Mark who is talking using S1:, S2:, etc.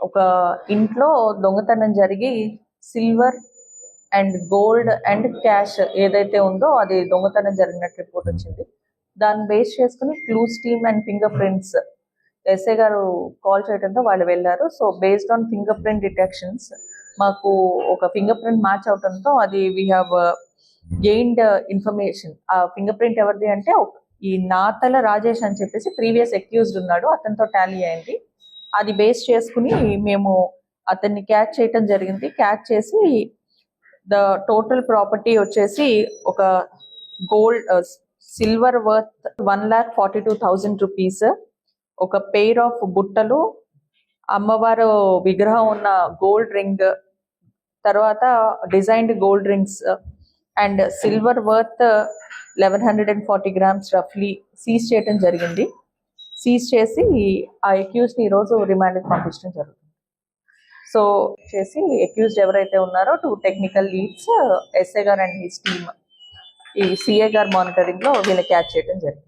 S1: ఒక ఇంట్లో దొంగతనం జరిగి silver and gold and cash ఏదైతే ఉందో అది దొంగతనం జరిగినట్టు రిపోర్ట్ వచ్చింది. దాన్ని బేస్ చేసుకుని clues team and finger prints SI గారు కాల్ చేయడంతో వాళ్ళు వెళ్ళారు. So based on finger print detections మాకు ఒక ఫింగర్ ప్రింట్ మ్యాచ్ అవడంతో అది వీ హ్యావ్ గెయిన్డ్ ఇన్ఫర్మేషన్. ఆ ఫింగర్ ప్రింట్ ఎవరిది అంటే ఈ నాతల రాజేష్ అని చెప్పేసి ప్రీవియస్ అక్యూజ్డ్ ఉన్నాడు, అతనితో టాలీ అయింది. అది బేస్ చేసుకుని మేము అతన్ని క్యాచ్ చేయటం జరిగింది. క్యాచ్ చేసి ద టోటల్ ప్రాపర్టీ వచ్చేసి ఒక గోల్డ్ సిల్వర్ వర్త్ 1,42,000 రూపీస్, ఒక పెయిర్ ఆఫ్ బుట్టలు, అమ్మవారు విగ్రహం ఉన్న గోల్డ్ రింగ్, తర్వాత designed gold rings and silver worth 1,140 grams రఫ్లీ సీజ్ చేయడం జరిగింది. సీజ్ చేసి ఆ అక్యూజ్డ్ ఈ రోజు రిమాండ్కి పంపించడం జరుగుతుంది. సో చేసి అక్యూజ్డ్ ఎవరైతే ఉన్నారో 2 టెక్నికల్ లీడ్స్ ఎస్ఐ గారు అండ్ హిస్ టీమ్ ఈ సిఏ గారు మానిటరింగ్ లో వీళ్ళని క్యాచ్ చేయడం జరిగింది.